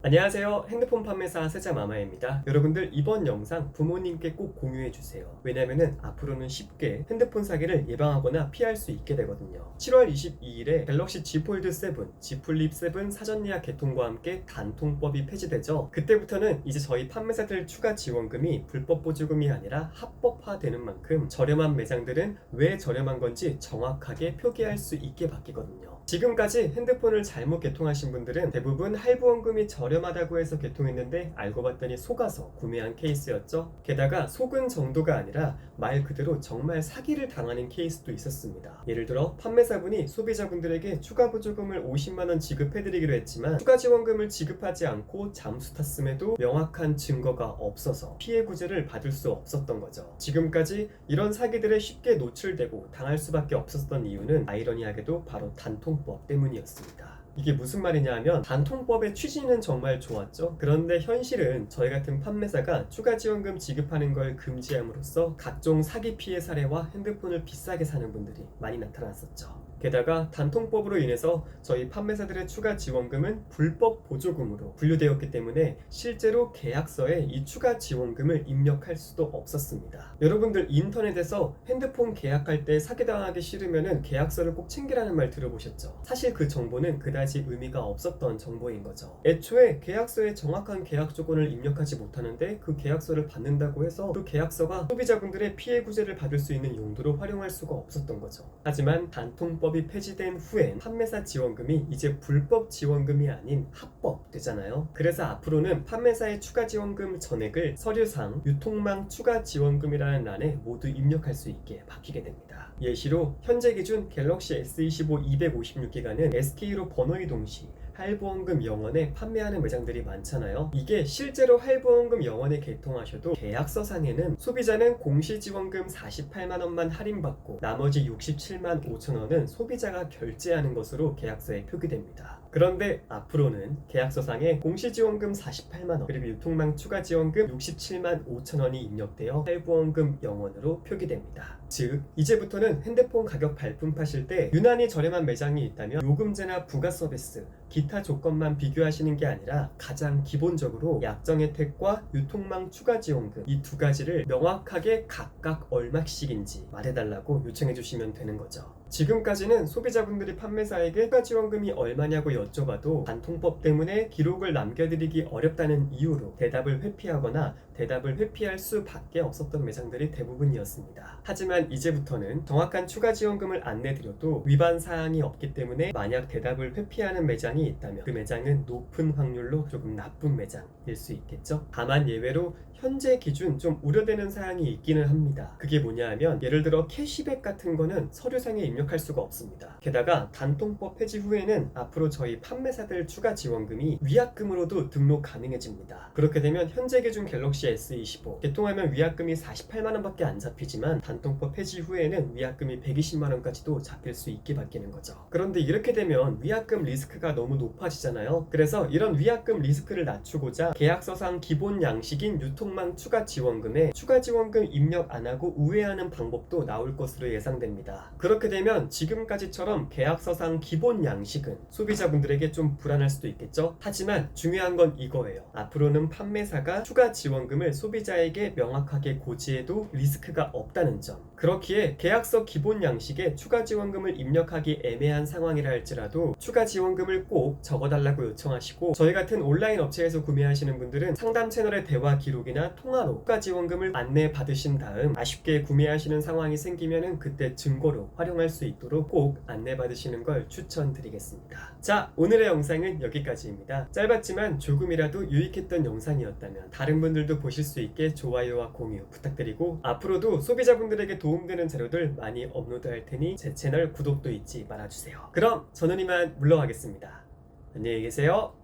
안녕하세요. 핸드폰 판매사 세자마마입니다. 여러분들 이번 영상 부모님께 꼭 공유해주세요. 왜냐면은 앞으로는 쉽게 핸드폰 사기를 예방하거나 피할 수 있게 되거든요. 7월 22일에 갤럭시 Z 폴드 7, Z 플립 7 사전 예약 개통과 함께 단통법이 폐지되죠. 그때부터는 이제 저희 판매사들 추가 지원금이 불법 보조금이 아니라 합법화되는 만큼 저렴한 매장들은 왜 저렴한 건지 정확하게 표기할 수 있게 바뀌거든요. 지금까지 핸드폰을 잘못 개통하신 분들은 대부분 할부원금이 저렴하다고 해서 개통했는데 알고 봤더니 속아서 구매한 케이스였죠. 게다가 속은 정도가 아니라 말 그대로 정말 사기를 당하는 케이스도 있었습니다. 예를 들어 판매사분이 소비자분들에게 추가 보조금을 50만원 지급해드리기로 했지만 추가 지원금을 지급하지 않고 잠수 탔음에도 명확한 증거가 없어서 피해 구제를 받을 수 없었던 거죠. 지금까지 이런 사기들에 쉽게 노출되고 당할 수밖에 없었던 이유는 아이러니하게도 바로 단통법 때문이었습니다. 이게 무슨 말이냐 하면 단통법의 취지는 정말 좋았죠. 그런데 현실은 저희 같은 판매사가 추가 지원금 지급하는 걸 금지함으로써 각종 사기 피해 사례와 핸드폰을 비싸게 사는 분들이 많이 나타났었죠. 게다가 단통법으로 인해서 저희 판매사들의 추가 지원금은 불법 보조금으로 분류되었기 때문에 실제로 계약서에 이 추가 지원금을 입력할 수도 없었습니다. 여러분들 인터넷에서 핸드폰 계약할 때 사기당하기 싫으면 계약서를 꼭 챙기라는 말 들어보셨죠? 사실 그 정보는 그다지 의미가 없었던 정보인 거죠. 애초에 계약서에 정확한 계약 조건을 입력하지 못하는데 그 계약서를 받는다고 해서 그 계약서가 소비자분들의 피해 구제를 받을 수 있는 용도로 활용할 수가 없었던 거죠. 하지만 단통법이 폐지된 후엔 판매사 지원금이 이제 불법 지원금이 아닌 합법 되잖아요. 그래서 앞으로는 판매사의 추가 지원금 전액을 서류상 유통망 추가 지원금이라는 란에 모두 입력할 수 있게 바뀌게 됩니다. 예시로 현재 기준 갤럭시 S25 256기가는 SK로 번호 이동 시 할부원금 0원에 판매하는 매장들이 많잖아요. 이게 실제로 할부원금 0원에 개통하셔도 계약서상에는 소비자는 공시지원금 48만원만 할인받고 나머지 67만 5천원은 소비자가 결제하는 것으로 계약서에 표기됩니다. 그런데 앞으로는 계약서상에 공시지원금 48만원 그리고 유통망 추가지원금 67만 5천원이 입력되어 할부원금 0원으로 표기됩니다. 즉 이제부터는 핸드폰 가격 발품파실 때 유난히 저렴한 매장이 있다면 요금제나 부가 서비스 기타 조건만 비교하시는 게 아니라 가장 기본적으로 약정 혜택과 유통망 추가 지원금 이 두 가지를 명확하게 각각 얼마씩인지 말해달라고 요청해 주시면 되는 거죠. 지금까지는 소비자분들이 판매사에게 추가 지원금이 얼마냐고 여쭤봐도 단통법 때문에 기록을 남겨드리기 어렵다는 이유로 대답을 회피하거나 대답을 회피할 수밖에 없었던 매장들이 대부분이었습니다. 하지만 이제부터는 정확한 추가 지원금을 안내드려도 위반 사항이 없기 때문에 만약 대답을 회피하는 매장이 있다면 그 매장은 높은 확률로 조금 나쁜 매장일 수 있겠죠. 다만 예외로 현재 기준 좀 우려되는 사항이 있기는 합니다. 그게 뭐냐 하면 예를 들어 캐시백 같은 거는 서류상에 입력할 수가 없습니다. 게다가 단통법 폐지 후에는 앞으로 저희 판매사들 추가 지원금이 위약금으로도 등록 가능해집니다. 그렇게 되면 현재 기준 갤럭시 S25 개통하면 위약금이 48만원 밖에 안 잡히지만 단통법 폐지 후에는 위약금이 120만원까지도 잡힐 수 있게 바뀌는 거죠. 그런데 이렇게 되면 위약금 리스크가 너무 높아지잖아요. 그래서 이런 위약금 리스크를 낮추고자 계약서상 기본 양식인 유통망 추가 지원금에 추가 지원금 입력 안 하고 우회하는 방법도 나올 것으로 예상됩니다. 그렇게 되면 지금까지처럼 계약서상 기본 양식은 소비자분들에게 좀 불안할 수도 있겠죠. 하지만 중요한 건 이거예요. 앞으로는 판매사가 추가 지원금을 소비자에게 명확하게 고지해도 리스크가 없다는 점. 그렇기에 계약서 기본 양식에 추가 지원금을 입력하기 애매한 상황이라 할지라도 추가 지원금을 꼭 적어달라고 요청하시고 저희 같은 온라인 업체에서 구매하시는 분들은 상담 채널의 대화 기록이나 통화로 추가 지원금을 안내 받으신 다음 아쉽게 구매하시는 상황이 생기면은 그때 증거로 활용할 수 있도록 꼭 안내 받으시는 걸 추천드리겠습니다. 자, 오늘의 영상은 여기까지입니다. 짧았지만 조금이라도 유익했던 영상이었다면 다른 분들도 보실 수 있게 좋아요와 공유 부탁드리고 앞으로도 소비자분들에게 도움되는 자료들 많이 업로드할 테니 제 채널 구독도 잊지 말아주세요. 그럼 저는 이만 물러가겠습니다. 안녕히 계세요.